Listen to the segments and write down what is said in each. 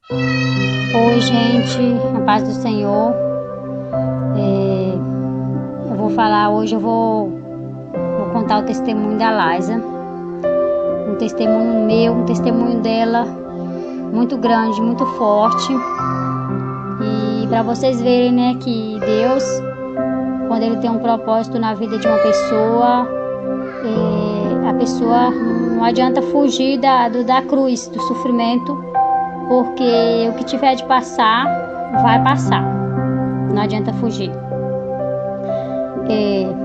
Oi, gente, a paz do Senhor. Eu vou falar hoje, vou contar o testemunho da Laisa. Um testemunho meu, um testemunho dela, muito grande, muito forte. E para vocês verem, né, que Deus, quando Ele tem um propósito na vida de uma pessoa, a pessoa não adianta fugir da cruz, do sofrimento, porque o que tiver de passar, vai passar. Não adianta fugir.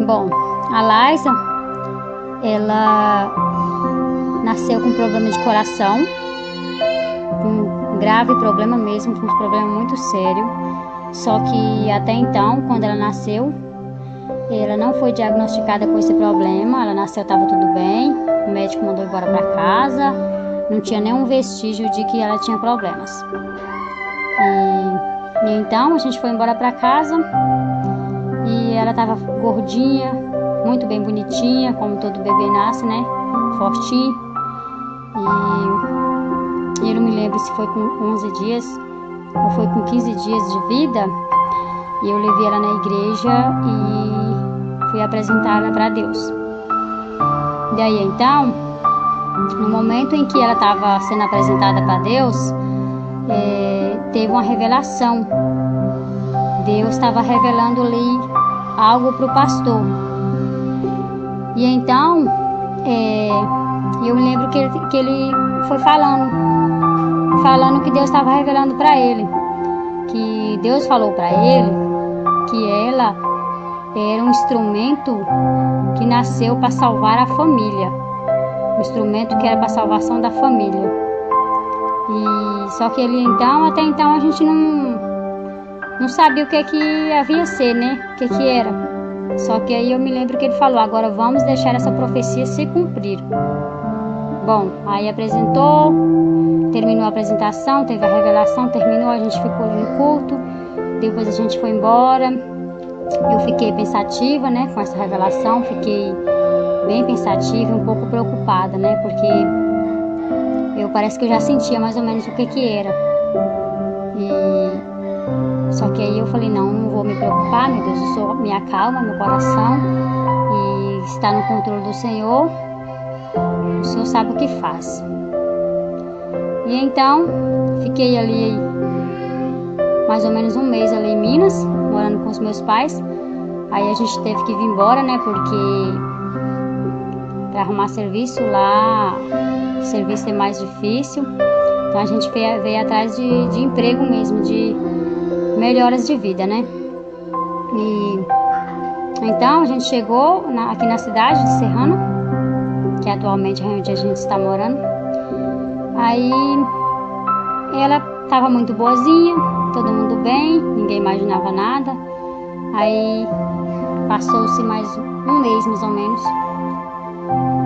Bom, a Laisa, ela nasceu com problema de coração, um grave problema mesmo, um problema muito sério. Só que até então, quando ela nasceu, ela não foi diagnosticada com esse problema. Ela nasceu, estava tudo bem, o médico mandou embora para casa, não tinha nenhum vestígio de que ela tinha problemas. E então a gente foi embora para casa e ela estava gordinha, muito bem bonitinha, como todo bebê nasce, né? Fortinho. E eu não me lembro se foi com 11 dias ou foi com 15 dias de vida. E eu levei ela na igreja e fui apresentá-la para Deus. Daí então, no momento em que ela estava sendo apresentada para Deus, teve uma revelação. Deus estava revelando ali algo para o pastor. E então, eu me lembro que ele foi falando que Deus estava revelando para ele. Que Deus falou para ele que ela era um instrumento que nasceu para salvar a família. Um instrumento que era para a salvação da família. E só que ele então, até então a gente não sabia o que havia ser, né? O que era. Só que aí eu me lembro que ele falou: agora vamos deixar essa profecia se cumprir. Bom, aí apresentou, terminou a apresentação, teve a revelação, terminou, a gente ficou no culto, depois a gente foi embora. Eu fiquei pensativa, né, com essa revelação, fiquei bem pensativa e um pouco preocupada, né, porque parece que eu já sentia mais ou menos o que era. Só que aí eu falei: não vou me preocupar, meu Deus, eu sou, me acalma meu coração e está no controle do Senhor. O Senhor sabe o que faz. E então, fiquei ali mais ou menos um mês ali em Minas, morando com os meus pais. Aí a gente teve que vir embora, né, porque para arrumar serviço lá, o serviço é mais difícil. Então a gente veio atrás de emprego mesmo, de melhoras de vida, né. E então a gente chegou aqui na cidade de Serrano, que atualmente é onde a gente está morando. Aí ela estava muito boazinha, todo mundo bem, ninguém imaginava nada. Aí passou-se mais um mês, mais ou menos,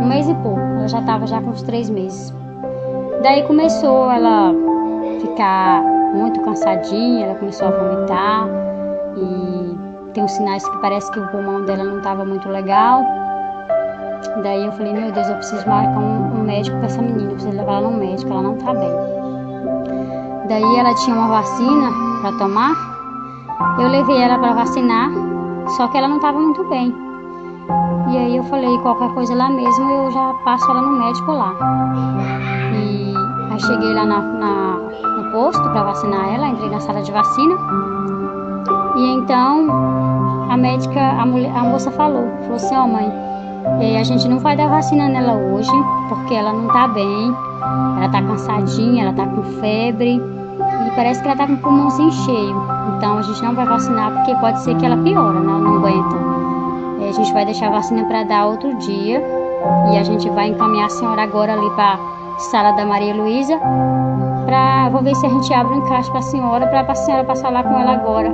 um mês e pouco, ela já estava com uns 3 meses. Daí começou ela ficar muito cansadinha, ela começou a vomitar e tem uns sinais que parece que o pulmão dela não estava muito legal. Daí eu falei: meu Deus, eu preciso marcar um médico para essa menina, eu preciso levar ela no médico, ela não tá bem. Daí ela tinha uma vacina para tomar, eu levei ela para vacinar, só que ela não estava muito bem. E aí eu falei: qualquer coisa lá mesmo, eu já passo ela no médico lá. E aí cheguei lá no posto para vacinar ela, entrei na sala de vacina. E então a médica, a moça falou assim: ó, mãe, a gente não vai dar vacina nela hoje, porque ela não tá bem, ela tá cansadinha, ela tá com febre e parece que ela tá com o pulmãozinho cheio. Então a gente não vai vacinar porque pode ser que ela piora, né? Ela não aguenta. A gente vai deixar a vacina para dar outro dia e a gente vai encaminhar a senhora agora ali para sala da Maria Luísa. Vou ver se a gente abre um encaixe para a senhora senhora passar lá com ela agora,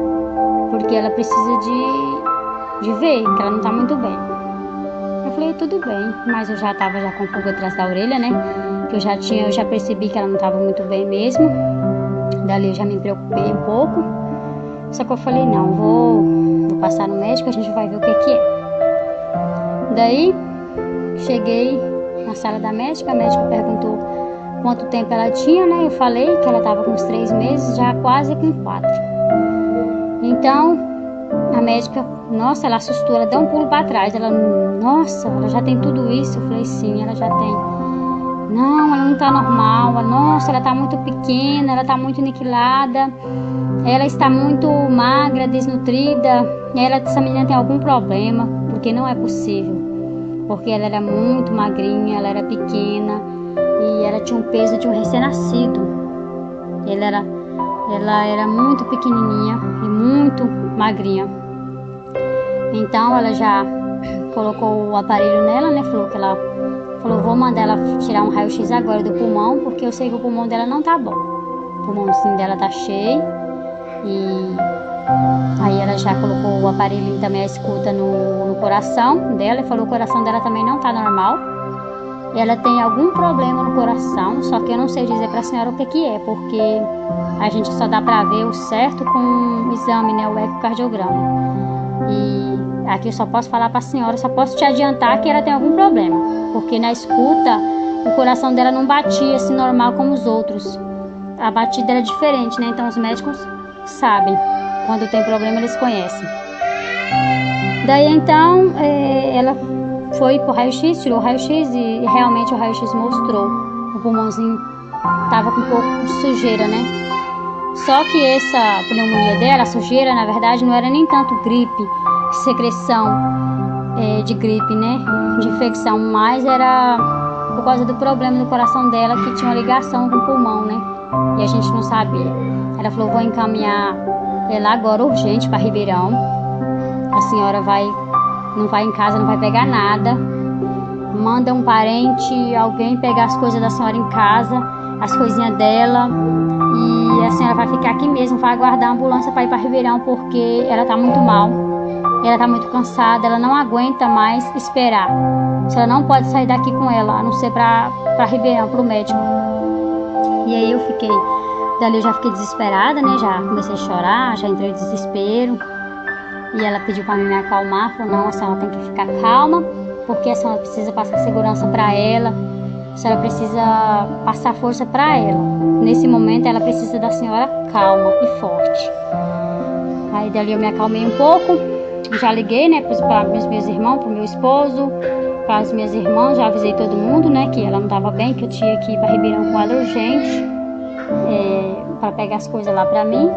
porque ela precisa de ver que ela não tá muito bem. Eu falei: tudo bem, mas eu já estava com um pouco atrás da orelha, né? Que eu já percebi que ela não estava muito bem mesmo. Dali eu já me preocupei um pouco. Só que eu falei: não, vou passar no médico, a gente vai ver o que é. Daí cheguei na sala da médica, a médica perguntou quanto tempo ela tinha, né? Eu falei que ela estava com uns 3 meses, já quase com 4. Então, a médica, nossa, ela assustou, ela deu um pulo para trás. Ela, nossa, ela já tem tudo isso? Eu falei, sim, ela já tem. Não, ela não tá normal. Nossa, ela tá muito pequena, ela tá muito aniquilada. Ela está muito magra, desnutrida. Essa menina tem algum problema, porque não é possível. Porque ela era muito magrinha, ela era pequena e ela tinha um peso de um recém-nascido. Ela era muito pequenininha e muito magrinha. Então ela já colocou o aparelho nela, né? Falou, vou mandar ela tirar um raio-x agora do pulmão, porque eu sei que o pulmão dela não tá bom. O pulmãozinho dela tá cheio. E aí ela já colocou o aparelho também, a escuta no coração dela, e falou que o coração dela também não tá normal. Ela tem algum problema no coração, só que eu não sei dizer pra senhora o que é, porque a gente só dá pra ver o certo com o exame, né, o ecocardiograma. E aqui eu só posso falar pra senhora, só posso te adiantar que ela tem algum problema, porque na escuta o coração dela não batia assim normal como os outros. A batida era diferente, né? Então os médicos sabem, quando tem problema eles conhecem. Daí então ela foi pro raio-x, tirou o raio-x e realmente o raio-x mostrou. O pulmãozinho tava com um pouco de sujeira, né? Só que essa pneumonia dela, a sujeira, na verdade, não era nem tanto gripe, secreção de gripe, né? De infecção, mas era por causa do problema do coração dela, que tinha uma ligação com o pulmão, né? E a gente não sabia. Ela falou, vou encaminhar ela agora urgente para Ribeirão. A senhora não vai em casa, não vai pegar nada. Manda um parente, alguém pegar as coisas da senhora em casa, as coisinhas dela. E a senhora vai ficar aqui mesmo, vai aguardar a ambulância para ir para Ribeirão, porque ela tá muito mal. Ela tá muito cansada, ela não aguenta mais esperar. A senhora não pode sair daqui com ela, a não ser para Ribeirão, pro médico. E aí dali eu já fiquei desesperada, né? Já comecei a chorar, já entrei em desespero. E ela pediu para mim me acalmar, falou, não, a senhora tem que ficar calma, porque a senhora precisa passar segurança para ela, a senhora precisa passar força para ela. Nesse momento ela precisa da senhora calma e forte. Aí dali eu me acalmei um pouco, já liguei, né, para os meus irmãos, para o meu esposo, para as minhas irmãs, já avisei todo mundo, né, que ela não estava bem, que eu tinha que ir para Ribeirão com ela urgente, para pegar as coisas lá para mim,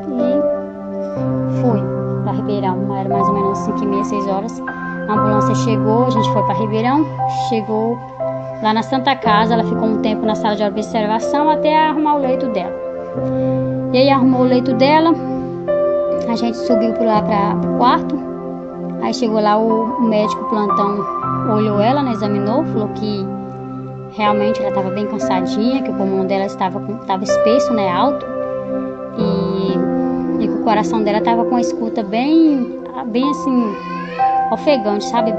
e fui para Ribeirão. Era mais ou menos 5h30, 6 horas. A ambulância chegou, a gente foi para Ribeirão, chegou lá na Santa Casa, ela ficou um tempo na sala de observação até arrumar o leito dela. E aí arrumou o leito dela, a gente subiu por lá para o quarto. Aí chegou lá o médico plantão, olhou ela, né, examinou, falou que realmente ela estava bem cansadinha, que o pulmão dela estava espesso, né, alto, e que o coração dela estava com a escuta bem assim, ofegante, sabe,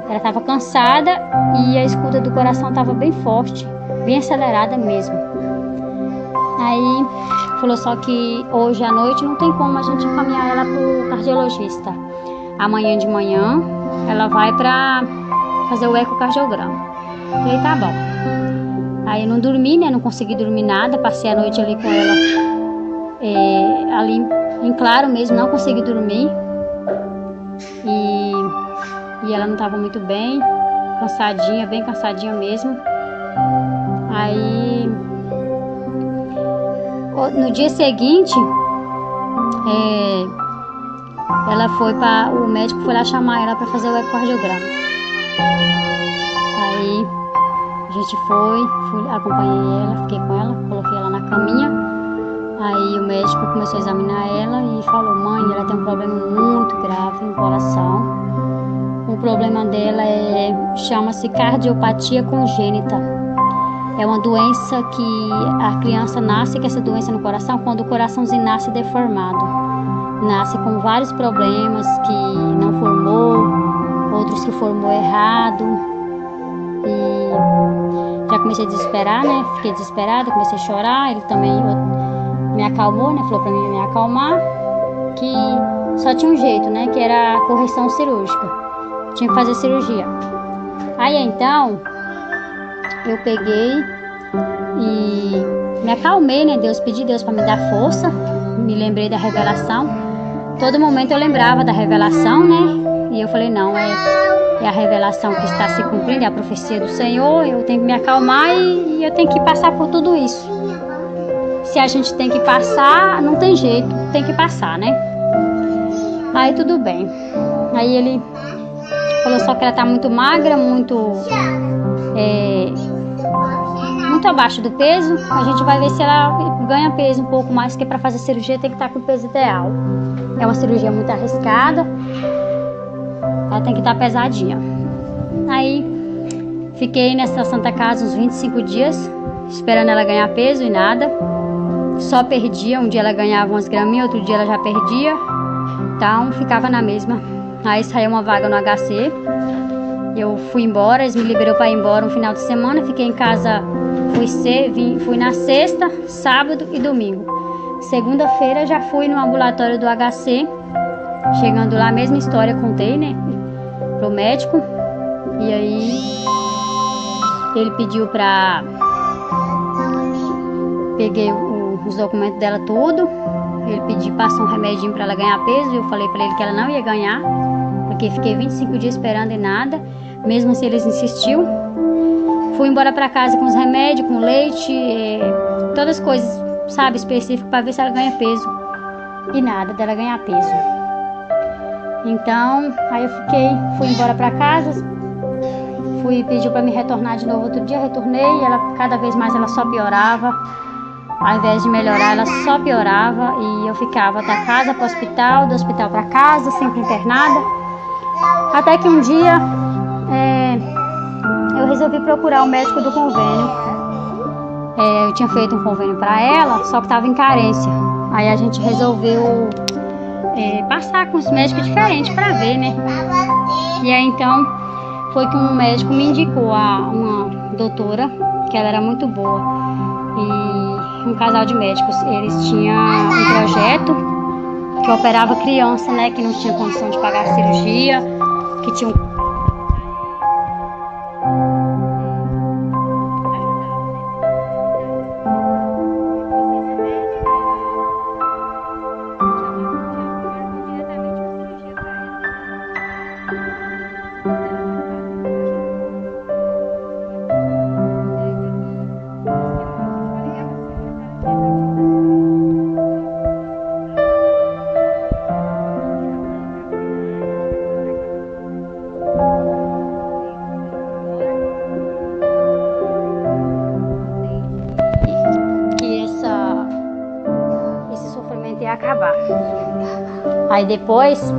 ela estava cansada e a escuta do coração estava bem forte, bem acelerada mesmo. Aí falou só que hoje à noite não tem como a gente encaminhar ela pro cardiologista. Amanhã de manhã ela vai para fazer o ecocardiograma. E aí tá bom. Aí eu não dormi, né? Não consegui dormir nada. Passei a noite ali com ela, ali em claro mesmo, não consegui dormir. E ela não estava muito bem, cansadinha, bem cansadinha mesmo. Aí no dia seguinte, o médico foi lá chamar ela para fazer o ecocardiograma. Aí a gente acompanhei ela, fiquei com ela, coloquei ela na caminha. Aí o médico começou a examinar ela e falou, mãe, ela tem um problema muito grave no coração. O problema dela chama-se cardiopatia congênita. É uma doença que a criança nasce com essa doença no coração quando o coraçãozinho nasce deformado. Nasce com vários problemas, que não formou, outros que formou errado. E já comecei a desesperar, né? Fiquei desesperada, comecei a chorar. Ele também me acalmou, né? Falou pra mim me acalmar, que só tinha um jeito, né? Que era a correção cirúrgica. Tinha que fazer cirurgia. Aí então eu peguei E me acalmei, né? Pedi Deus para me dar força. Me lembrei da revelação. Todo momento eu lembrava da revelação, né? E eu falei, não, é a revelação que está se cumprindo, é a profecia do Senhor. Eu tenho que me acalmar e eu tenho que passar por tudo isso. Se a gente tem que passar, não tem jeito, tem que passar, né? Aí tudo bem. Aí ele falou só que ela tá muito magra, muito abaixo do peso. A gente vai ver se ela ganha peso um pouco mais, porque para fazer cirurgia tem que estar com o peso ideal. É uma cirurgia muito arriscada. Ela tem que estar pesadinha. Aí fiquei nessa Santa Casa uns 25 dias, esperando ela ganhar peso e nada. Só perdia, um dia ela ganhava umas graminhas, outro dia ela já perdia. Então ficava na mesma. Aí saiu uma vaga no HC. Eu fui embora, eles me liberou para ir embora um final de semana. Fiquei em casa, fui na sexta, sábado e domingo. Segunda-feira já fui no ambulatório do HC. Chegando lá, a mesma história contei, né? Pro médico. E aí ele pediu pra... Peguei os documentos dela tudo. Ele passou um remedinho pra ela ganhar peso. E eu falei pra ele que ela não ia ganhar, porque fiquei 25 dias esperando e nada. Mesmo assim eles insistiu. Fui embora pra casa com os remédios, com leite, todas as coisas, sabe, específicas pra ver se ela ganha peso. E nada dela ganhar peso. Então, aí eu fui embora pra casa. Pediu pra me retornar de novo outro dia, retornei. E ela, cada vez mais ela só piorava. Ao invés de melhorar, ela só piorava. E eu ficava da casa para o hospital, do hospital para casa, sempre internada. Até que um dia eu resolvi procurar o médico do convênio. Eu tinha feito um convênio para ela, só que estava em carência. Aí a gente resolveu passar com os médicos diferentes para ver, né? E aí então foi que um médico me indicou a uma doutora, que ela era muito boa. E um casal de médicos, eles tinham um projeto que operava criança, né, que não tinha condição de pagar a cirurgia, que tinha acabar. Aí depois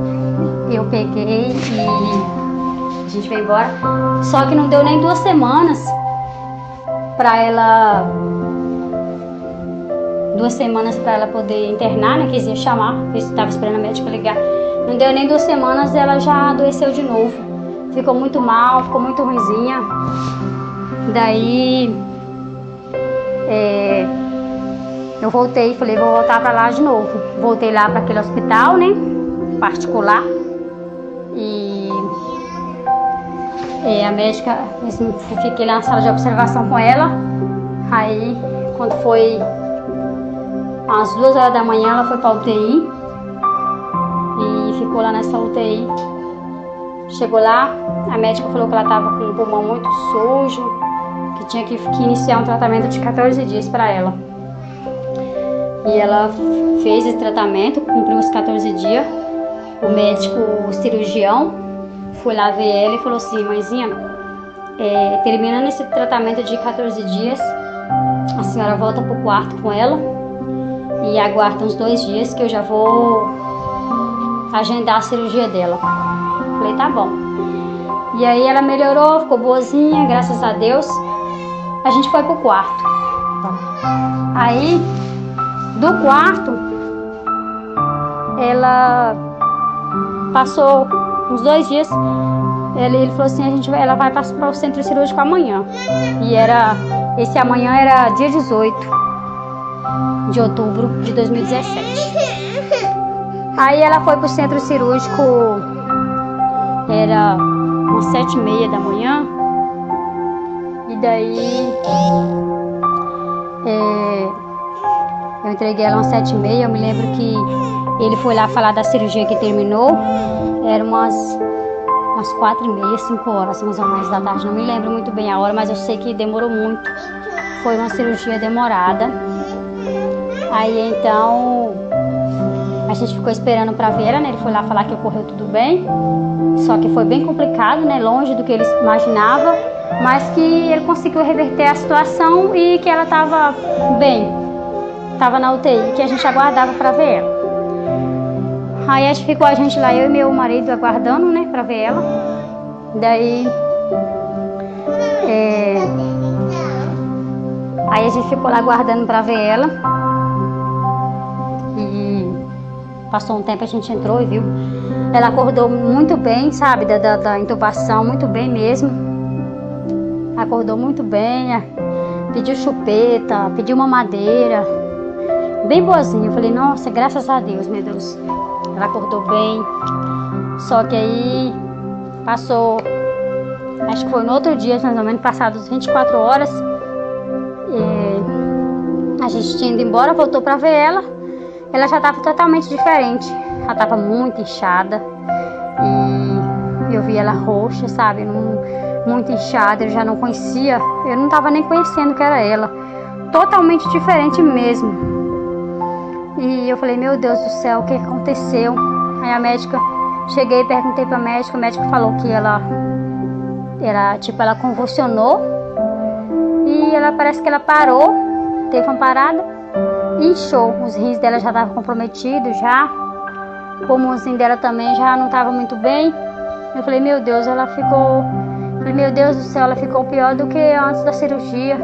eu peguei e a gente veio embora. Só que não deu nem 2 semanas pra ela. 2 semanas pra ela poder internar, né? Quis ia chamar, eu estava esperando a médica ligar. Não deu nem 2 semanas, ela já adoeceu de novo. Ficou muito mal, ficou muito ruinzinha. Daí eu voltei, falei, vou voltar pra lá de novo. Voltei lá para aquele hospital, né, particular. E a médica, fiquei lá na sala de observação com ela. Aí, quando foi às 2 horas da manhã, ela foi pra UTI. E ficou lá nessa UTI. Chegou lá, a médica falou que ela tava com o pulmão muito sujo, que tinha que iniciar um tratamento de 14 dias para ela. E ela fez esse tratamento, cumpriu os 14 dias. O médico, o cirurgião, foi lá ver ela e falou assim, mãezinha, terminando esse tratamento de 14 dias, a senhora volta pro quarto com ela e aguarda uns 2 dias que eu já vou agendar a cirurgia dela. Falei, tá bom. E aí ela melhorou, ficou boazinha, graças a Deus. A gente foi pro quarto. Aí, do quarto, ela passou uns 2 dias. Ele falou assim, ela vai passar para o centro cirúrgico amanhã. E esse amanhã era dia 18 de outubro de 2017. Aí ela foi pro centro cirúrgico, era umas 7h30 da manhã. E daí Eu entreguei ela às 7h30. Eu me lembro que ele foi lá falar da cirurgia que terminou. Era umas 4h30, 5h mais ou menos da tarde. Não me lembro muito bem a hora, mas eu sei que demorou muito. Foi uma cirurgia demorada. Aí então a gente ficou esperando pra ver ela, né? Ele foi lá falar que ocorreu tudo bem. Só que foi bem complicado, né? Longe do que ele imaginava. Mas que ele conseguiu reverter a situação e que ela tava bem. Tava na UTI, que a gente aguardava pra ver ela. Aí ficou a gente lá, eu e meu marido, aguardando, né, pra ver ela. Daí aí a gente ficou lá aguardando pra ver ela. E passou um tempo, a gente entrou e viu. Ela acordou muito bem, sabe, da intubação, muito bem mesmo. Acordou muito bem, pediu chupeta, pediu mamadeira. Bem boazinha. Eu falei, nossa, graças a Deus, meu Deus. Ela acordou bem. Só que aí passou, acho que foi no outro dia, mais ou menos, passados 24 horas. A gente tinha ido embora, voltou pra ver ela. Ela já estava totalmente diferente. Ela estava muito inchada. E eu vi ela roxa, sabe? Muito inchada. Eu já não conhecia. Eu não estava nem conhecendo que era ela. Totalmente diferente mesmo. E eu falei, meu Deus do céu, o que aconteceu? Aí a médica, cheguei e perguntei pra médica, a médica falou que ela convulsionou e parece que ela parou, teve uma parada e inchou. Os rins dela já estavam comprometidos já, o pulmãozinho dela também já não estava muito bem. Eu falei, meu Deus, meu Deus do céu, ela ficou pior do que antes da cirurgia.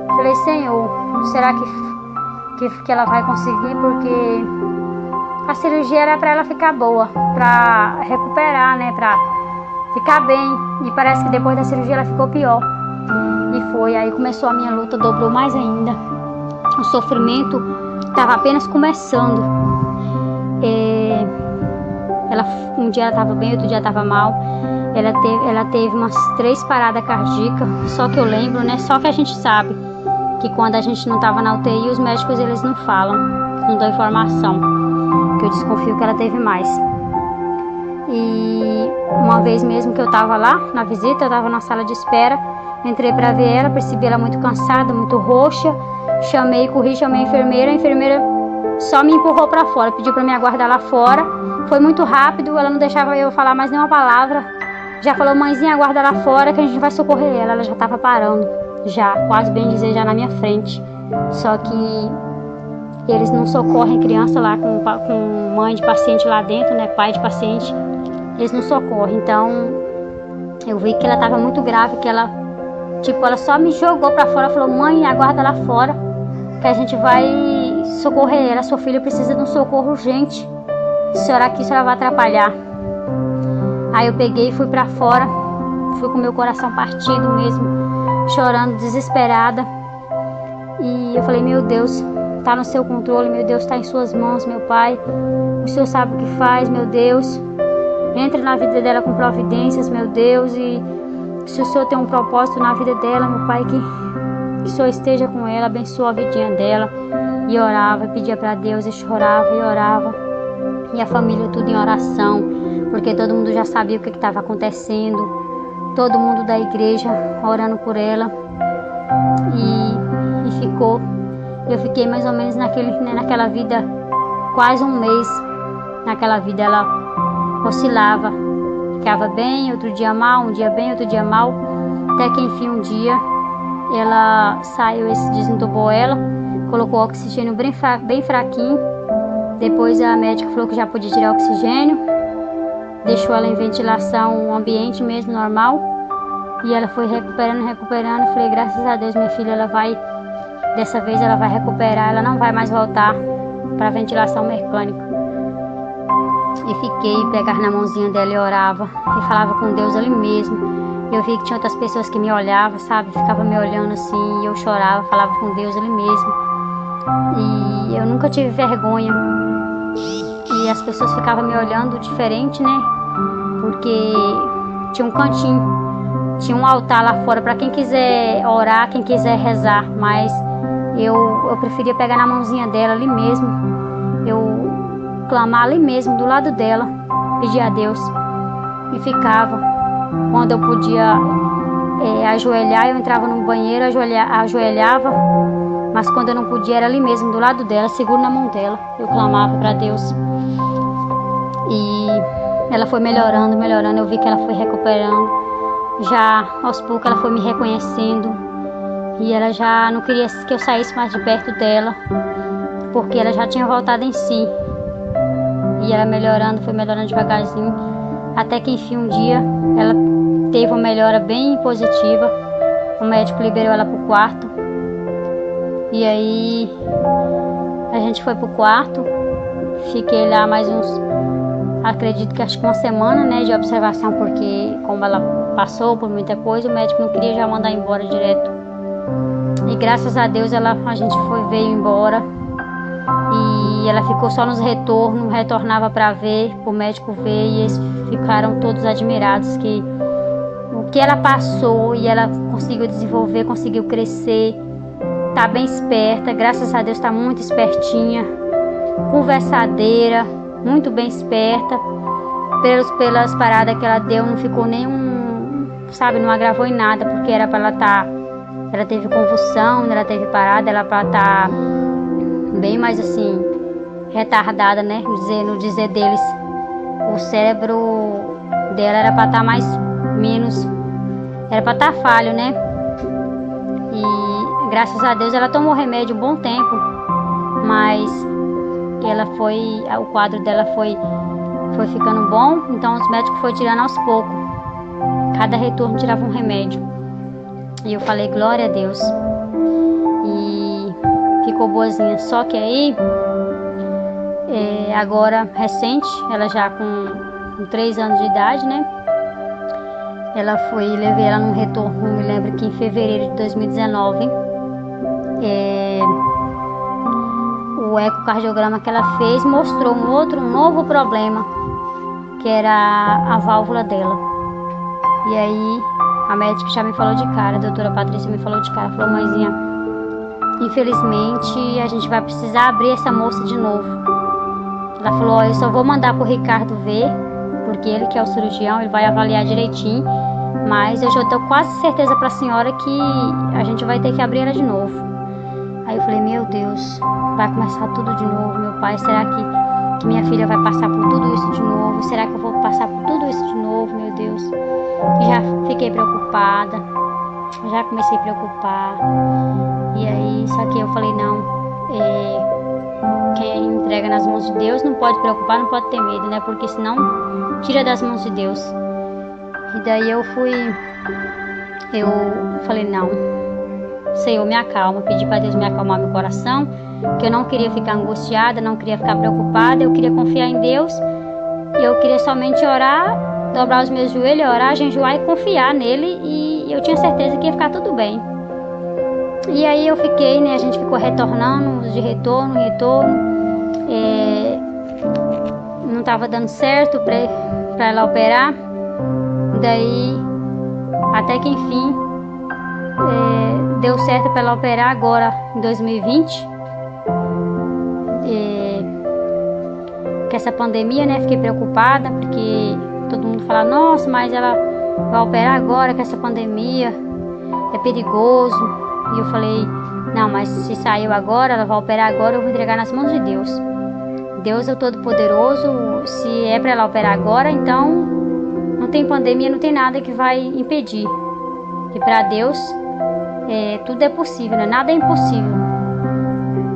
Eu falei, Senhor, será que ela vai conseguir? Porque a cirurgia era para ela ficar boa, para recuperar, né, para ficar bem. E parece que depois da cirurgia ela ficou pior. E foi, aí começou a minha luta, dobrou mais ainda. O sofrimento estava apenas começando. Um dia ela estava bem, outro dia estava mal. Ela teve umas 3 paradas cardíacas. Só que eu lembro, né, só que a gente sabe que quando a gente não estava na UTI, os médicos eles não falam, não dão informação, que eu desconfio que ela teve mais. E uma vez mesmo que eu estava lá na visita, eu estava na sala de espera, entrei para ver ela, percebi ela muito cansada, muito roxa, chamei a enfermeira só me empurrou para fora, pediu para me aguardar lá fora, foi muito rápido, ela não deixava eu falar mais nenhuma palavra, já falou, mãezinha, aguarda lá fora que a gente vai socorrer ela já estava parando. Já, quase bem dizer, já na minha frente. Só que eles não socorrem criança lá com mãe de paciente lá dentro, né? Pai de paciente. Eles não socorrem. Então, eu vi que ela estava muito grave, que ela só me jogou pra fora, falou, mãe, aguarda lá fora, que a gente vai socorrer ela. Sua filha precisa de um socorro urgente. Se a senhora aqui, a senhora vai atrapalhar. Aí eu peguei e fui pra fora. Fui com meu coração partido mesmo, chorando, desesperada. E eu falei, meu Deus, tá no seu controle, meu Deus, tá em suas mãos, meu Pai. O Senhor sabe o que faz, meu Deus. Entre na vida dela com providências, meu Deus. E se o Senhor tem um propósito na vida dela, meu Pai, que o Senhor esteja com ela, abençoa a vidinha dela. E orava, pedia para Deus, e chorava e orava. E a família tudo em oração, porque todo mundo já sabia o que estava acontecendo. Todo mundo da igreja orando por ela. E ficou. Eu fiquei mais ou menos naquela vida quase um mês. Naquela vida ela oscilava. Ficava bem, outro dia mal, um dia bem, outro dia mal. Até que enfim um dia ela saiu, desentubou ela, colocou oxigênio bem fraquinho. Depois a médica falou que já podia tirar oxigênio. Deixou ela em ventilação, um ambiente mesmo normal. E ela foi recuperando. Falei, graças a Deus, minha filha, dessa vez ela vai recuperar. Ela não vai mais voltar para a ventilação mecânica. E fiquei, pegava na mãozinha dela e orava. E falava com Deus ali mesmo. Eu vi que tinha outras pessoas que me olhavam, sabe? Ficava me olhando assim, e eu chorava, falava com Deus ali mesmo. E eu nunca tive vergonha. E as pessoas ficavam me olhando diferente, né? Porque tinha um cantinho, tinha um altar lá fora para quem quiser orar, quem quiser rezar. Mas eu preferia pegar na mãozinha dela ali mesmo, eu clamar ali mesmo, do lado dela, pedir a Deus, e ficava. Quando eu podia ajoelhar, eu entrava no banheiro, ajoelhava, mas quando eu não podia, era ali mesmo, do lado dela, seguro na mão dela, eu clamava para Deus. E ela foi melhorando, eu vi que ela foi recuperando, já aos poucos ela foi me reconhecendo, e ela já não queria que eu saísse mais de perto dela, porque ela já tinha voltado em si. E ela foi melhorando devagarzinho, até que enfim um dia ela teve uma melhora bem positiva. O médico liberou ela pro quarto, e aí a gente foi pro quarto, fiquei lá mais acredito que acho que uma semana, né, de observação, porque como ela passou por muita coisa, o médico não queria já mandar embora direto. E graças a Deus a gente veio embora, e ela ficou só nos retornos, retornava para ver, o médico ver, e eles ficaram todos admirados que o que ela passou, e ela conseguiu desenvolver, conseguiu crescer, tá bem esperta, graças a Deus tá muito espertinha, conversadeira, muito bem esperta. Pelas paradas que ela deu, não ficou não agravou em nada, porque era para ela teve convulsão, ela teve parada, ela para estar bem mais assim, retardada, né, no dizer deles. O cérebro dela era para estar era para estar falho, né, e graças a Deus ela tomou remédio um bom tempo, mas o quadro dela foi ficando bom, então os médicos foram tirando aos poucos, cada retorno tirava um remédio, e eu falei glória a Deus, e ficou boazinha. Só que aí agora recente, ela já com 3 anos de idade, né, levei ela num retorno, me lembro que em fevereiro de 2019, o ecocardiograma que ela fez mostrou um novo problema, que era a válvula dela. E aí a médica já me falou de cara, a doutora Patrícia me falou de cara, falou: mãezinha, infelizmente a gente vai precisar abrir essa moça de novo. Ela falou: eu só vou mandar pro Ricardo ver, porque ele que é o cirurgião, ele vai avaliar direitinho, mas eu já tô quase certeza para a senhora que a gente vai ter que abrir ela de novo. Aí eu falei: meu Deus, vai começar tudo de novo, meu pai, será que minha filha vai passar por tudo isso de novo? Será que eu vou passar por tudo isso de novo, meu Deus? E já fiquei preocupada, já comecei a preocupar, e aí, só que eu falei: não, quem entrega nas mãos de Deus não pode preocupar, não pode ter medo, né, porque senão tira das mãos de Deus. E daí eu falei: não, Senhor, me acalma, pedi para Deus me acalmar meu coração, que eu não queria ficar angustiada, não queria ficar preocupada, eu queria confiar em Deus, e eu queria somente orar, dobrar os meus joelhos, orar, jejuar e confiar nele, e eu tinha certeza que ia ficar tudo bem. E aí eu fiquei, né, a gente ficou retornando, de retorno, não estava dando certo para ela operar, daí até que enfim deu certo para ela operar agora em 2020, com essa pandemia, né, fiquei preocupada, porque todo mundo fala: nossa, mas ela vai operar agora com essa pandemia, é perigoso. E eu falei: não, mas se saiu agora, ela vai operar agora, eu vou entregar nas mãos de Deus. Deus é o Todo-Poderoso, se é para ela operar agora, então não tem pandemia, não tem nada que vai impedir. E para Deus tudo é possível, né? Nada é impossível.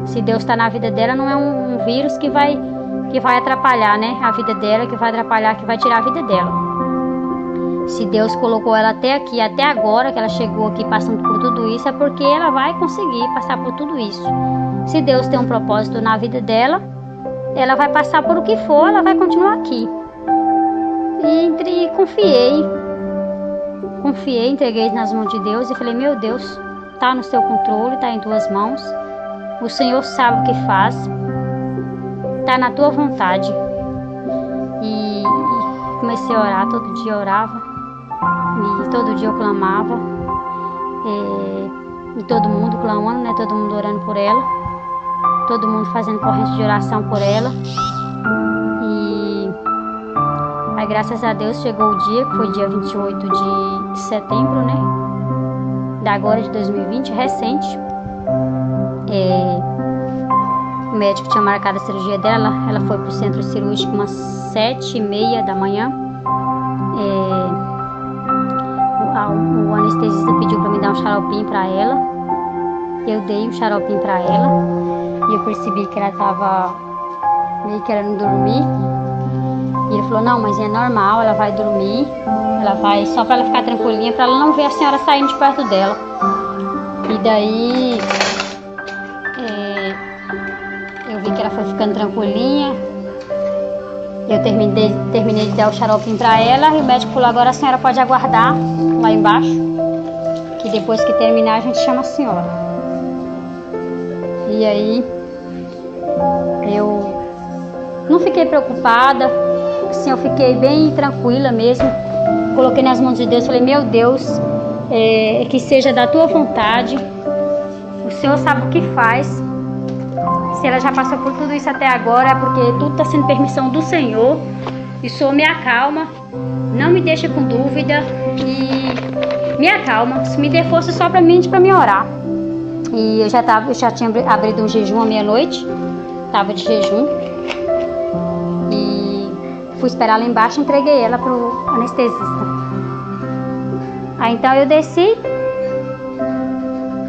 Se Deus está na vida dela, não é um vírus que vai atrapalhar, né, a vida dela, que vai atrapalhar, que vai tirar a vida dela. Se Deus colocou ela até aqui, até agora, que ela chegou aqui passando por tudo isso, é porque ela vai conseguir passar por tudo isso. Se Deus tem um propósito na vida dela, ela vai passar por o que for, ela vai continuar aqui. E confiei, entreguei nas mãos de Deus e falei: meu Deus, tá no seu controle, tá em tuas mãos, o Senhor sabe o que faz, tá na tua vontade. E comecei a orar, todo dia eu orava, e todo dia eu clamava, E todo mundo clamando, né? Todo mundo orando por ela. Todo mundo fazendo corrente de oração por ela. E aí, graças a Deus, chegou o dia, que foi dia 28 de setembro, né? Da agora de 2020, recente. O médico tinha marcado a cirurgia dela. Ela foi pro centro cirúrgico umas 7h30 da manhã. O anestesista pediu para me dar um xaropinho para ela. Eu dei um xaropinho para ela e eu percebi que ela tava meio querendo dormir. E ele falou: não, mas é normal, ela vai dormir, ela vai só para ela ficar tranquilinha, para ela não ver a senhora saindo de perto dela. E daí eu vi que ela foi ficando tranquilinha. Eu terminei de dar o xaropinho para ela e o médico falou: agora a senhora pode aguardar lá embaixo, que depois que terminar a gente chama a senhora. E aí eu não fiquei preocupada, assim, eu fiquei bem tranquila mesmo. Coloquei nas mãos de Deus, falei: meu Deus, que seja da tua vontade, o Senhor sabe o que faz. Se ela já passou por tudo isso até agora, é porque tudo está sendo permissão do Senhor. E o Senhor me acalma, não me deixa com dúvida e me acalma, me dê força só para mim orar. E eu já tinha abrido um jejum à meia-noite, estava de jejum. E fui esperar lá embaixo e entreguei ela pro anestesista. Aí então eu desci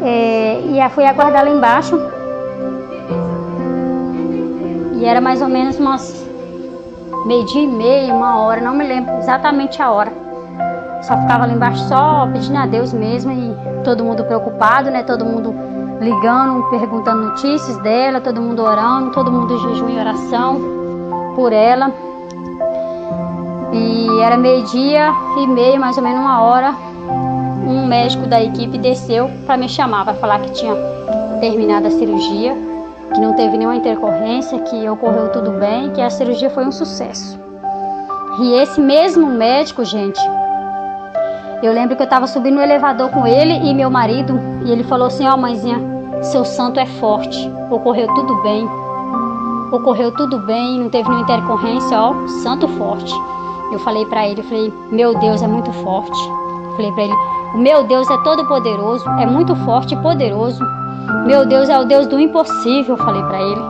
e fui aguardar lá embaixo. E era mais ou menos umas 12h30, 1h, não me lembro exatamente a hora. Só ficava lá embaixo só pedindo a Deus mesmo e todo mundo preocupado, né? Todo mundo ligando, perguntando notícias dela, todo mundo orando, todo mundo em jejum e oração por ela. E era 12h30, mais ou menos 1h, um médico da equipe desceu para me chamar, para falar que tinha terminado a cirurgia, que não teve nenhuma intercorrência, que ocorreu tudo bem, que a cirurgia foi um sucesso. E esse mesmo médico, gente, eu lembro que eu estava subindo no elevador com ele e meu marido, e ele falou assim: ó, mãezinha, seu santo é forte, ocorreu tudo bem, não teve nenhuma intercorrência, ó, santo forte. Eu falei para ele, meu Deus é muito forte. Falei para ele: o meu Deus é todo poderoso, é muito forte e poderoso. Meu Deus é o Deus do impossível, eu falei para ele.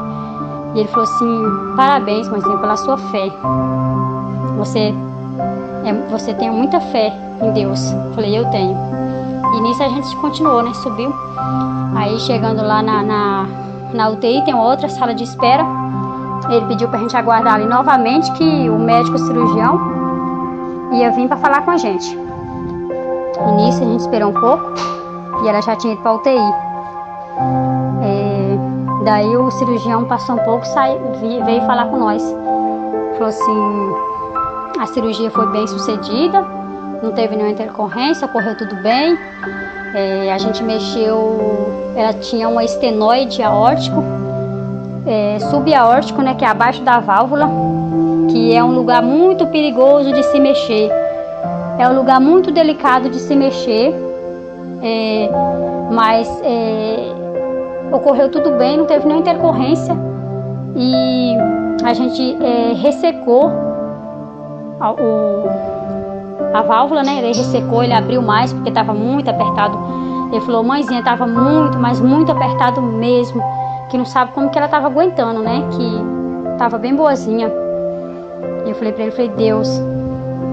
E ele falou assim: parabéns, mãezinha, pela sua fé. Você tem muita fé em Deus. Eu falei: eu tenho. E nisso a gente continuou, né? Subiu. Aí chegando lá na UTI, tem outra sala de espera. Ele pediu pra gente aguardar ali novamente, que o médico cirurgião ia vir para falar com a gente. E nisso a gente esperou um pouco e ela já tinha ido pra UTI. Daí o cirurgião passou um pouco, veio falar com nós. Falou assim: a cirurgia foi bem sucedida, não teve nenhuma intercorrência, correu tudo bem. A gente mexeu, ela tinha um estenoide aórtico, subaórtico, né, que é abaixo da válvula, que é um lugar muito perigoso de se mexer. É um lugar muito delicado de se mexer, mas ocorreu tudo bem, não teve nenhuma intercorrência. E a gente ressecou a válvula, né? Ele ressecou, ele abriu mais porque estava muito apertado. Ele falou: mãezinha, estava muito, mas muito apertado mesmo, que não sabe como que ela estava aguentando, né? Que estava bem boazinha. E eu falei para ele, Deus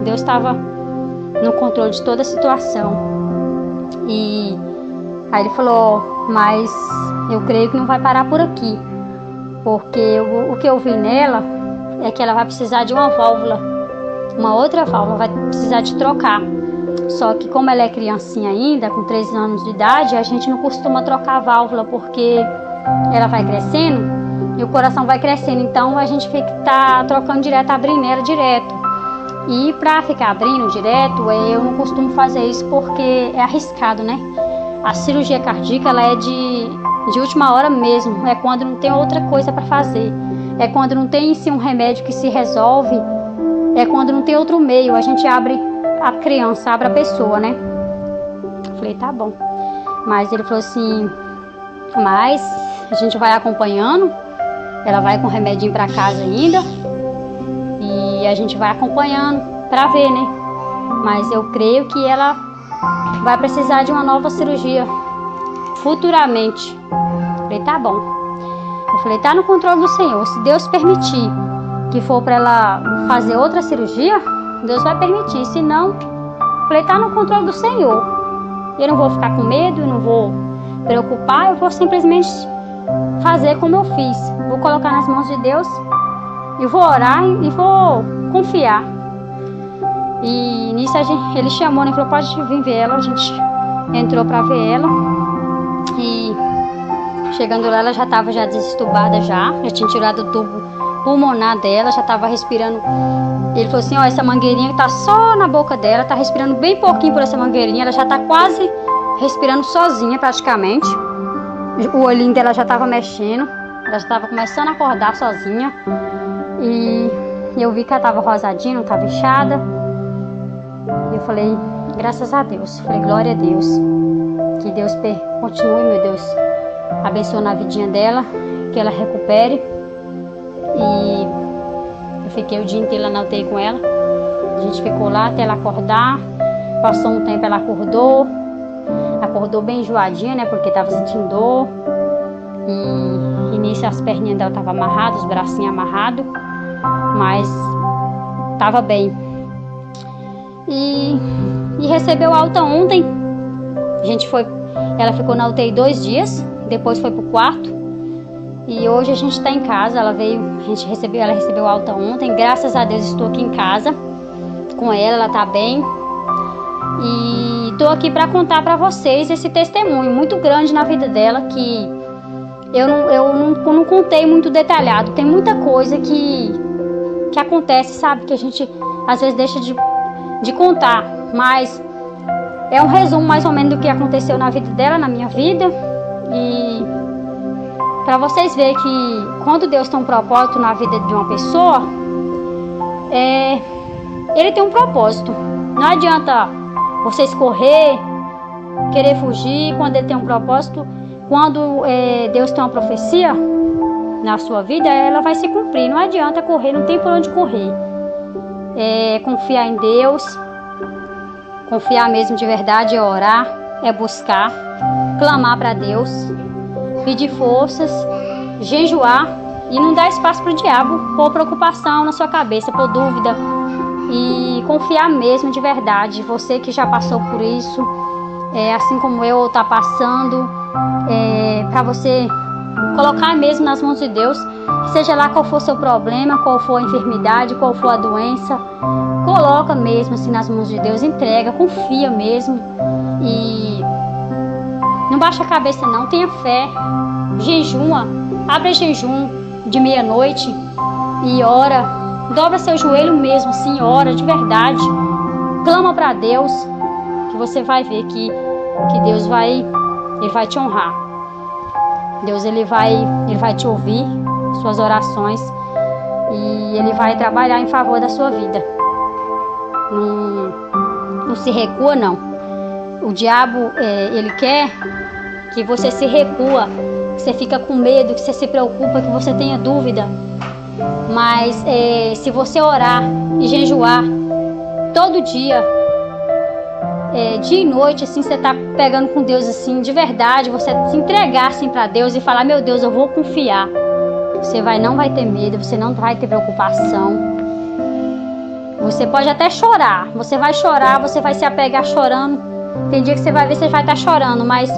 estava no controle de toda a situação. E aí ele falou: mas eu creio que não vai parar por aqui, porque o que eu vi nela é que ela vai precisar de uma válvula, uma outra válvula, vai precisar de trocar. Só que como ela é criancinha ainda, com 13 anos de idade, a gente não costuma trocar a válvula, porque ela vai crescendo e o coração vai crescendo, então a gente tá trocando direto, abrindo ela direto. E para ficar abrindo direto, eu não costumo fazer isso porque é arriscado, né? A cirurgia cardíaca, ela é de última hora mesmo, é quando não tem outra coisa para fazer, é quando não tem sim um remédio que se resolve, é quando não tem outro meio, a gente abre a criança, abre a pessoa, né? Falei: tá bom. Mas ele falou assim, mas a gente vai acompanhando, ela vai com remedinho para casa ainda, e a gente vai acompanhando para ver, né? Mas eu creio que ela vai precisar de uma nova cirurgia futuramente. Eu falei, tá bom. Eu falei, tá no controle do Senhor. Se Deus permitir que for para ela fazer outra cirurgia, Deus vai permitir. Se não, eu falei, tá no controle do Senhor. Eu não vou ficar com medo, eu não vou preocupar, eu vou simplesmente fazer como eu fiz. Vou colocar nas mãos de Deus e vou orar e vou confiar. E nisso ele chamou, né? Falou, pode vir ver ela. A gente entrou para ver ela. E chegando lá, ela já estava desestubada já tinha tirado o tubo pulmonar dela, já estava respirando. Ele falou assim, ó, essa mangueirinha que tá só na boca dela, tá respirando bem pouquinho por essa mangueirinha, ela já tá quase respirando sozinha praticamente. O olhinho dela já estava mexendo, ela já estava começando a acordar sozinha. E eu vi que ela estava rosadinha, não estava inchada. E eu falei, graças a Deus, falei, glória a Deus. Que Deus continue, meu Deus, abençoando a vidinha dela, que ela recupere. E eu fiquei o dia inteiro lá na UTI com ela. A gente ficou lá até ela acordar. Passou um tempo, ela acordou bem enjoadinha, né? Porque estava sentindo dor. E nisso as perninhas dela estavam amarradas, os bracinhos amarrados. Mas estava bem. E recebeu alta ontem. Ela ficou na UTI 2 dias. Depois foi pro quarto. E hoje a gente está em casa. Ela recebeu alta ontem. Graças a Deus estou aqui em casa com ela tá bem. E estou aqui para contar para vocês esse testemunho muito grande na vida dela, que eu não contei muito detalhado. Tem muita coisa que acontece, sabe? Que a gente às vezes deixa de contar. Mas é um resumo mais ou menos do que aconteceu na vida dela, na minha vida. E para vocês verem que quando Deus tem um propósito na vida de uma pessoa, Ele tem um propósito. Não adianta vocês correr, querer fugir quando Ele tem um propósito. Quando Deus tem uma profecia na sua vida, ela vai se cumprir. Não adianta correr, não tem por onde correr. Confiar em Deus, confiar mesmo de verdade, é orar, é buscar, clamar para Deus, pedir forças, jejuar e não dar espaço para o diabo pôr preocupação na sua cabeça, pôr dúvida, e confiar mesmo de verdade. Você que já passou por isso, assim como eu está passando, para você colocar mesmo nas mãos de Deus, seja lá qual for o seu problema, qual for a enfermidade, qual for a doença, coloca mesmo assim nas mãos de Deus, entrega, confia mesmo e não baixa a cabeça não, tenha fé, jejuma, abre jejum de meia-noite e ora, dobra seu joelho mesmo assim, ora de verdade, clama para Deus, que você vai ver que Deus vai te honrar. Deus ele vai te ouvir, suas orações, e Ele vai trabalhar em favor da sua vida. Não se recua não. O diabo, ele quer que você se recua, que você fica com medo, que você se preocupa, que você tenha dúvida. Mas se você orar e jejuar todo dia, dia e noite, assim, você tá pegando com Deus assim, de verdade, você se entregar assim para Deus e falar, meu Deus, eu vou confiar. Você não vai ter medo, você não vai ter preocupação. Você pode até chorar, você vai chorar, você vai se apegar chorando. Tem dia que você vai ver, você vai estar chorando, mas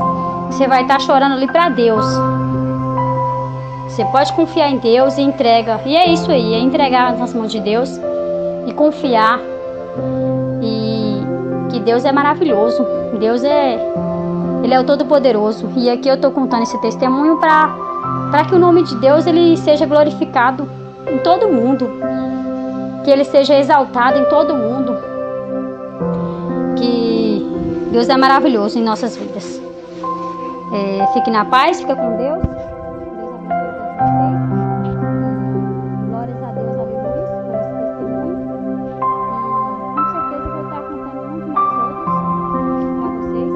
você vai estar chorando ali para Deus. Você pode confiar em Deus e entrega. E é isso aí, é entregar nas mãos de Deus e confiar. E que Deus é maravilhoso. Deus Ele é o Todo-Poderoso. E aqui eu estou contando esse testemunho para que o nome de Deus ele seja glorificado em todo mundo. Que Ele seja exaltado em todo mundo. Que Deus é maravilhoso em nossas vidas. Fique na paz, fica com Deus. Glórias a Deus, aleluia, por esse testemunho. E com certeza eu vou estar contando muito mais outros para vocês.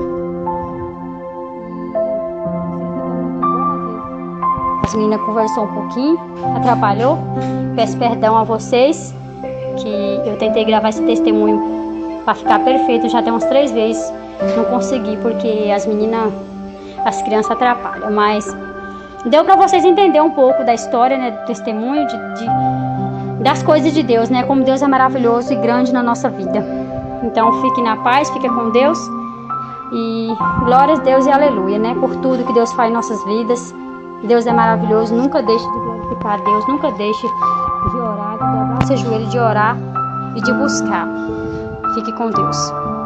atravessou um pouquinho, atrapalhou. Peço perdão a vocês, que eu tentei gravar esse testemunho para ficar perfeito já tem umas 3 vezes. Não consegui, porque as crianças atrapalham. Mas deu para vocês entenderem um pouco da história, né, do testemunho, das coisas de Deus, né? Como Deus é maravilhoso e grande na nossa vida. Então fique na paz, fique com Deus. E glórias a Deus e aleluia, né? Por tudo que Deus faz em nossas vidas. Deus é maravilhoso. Nunca deixe de glorificar a Deus. Nunca deixe de orar, de dobrar o seu joelho, de orar e de buscar. Fique com Deus.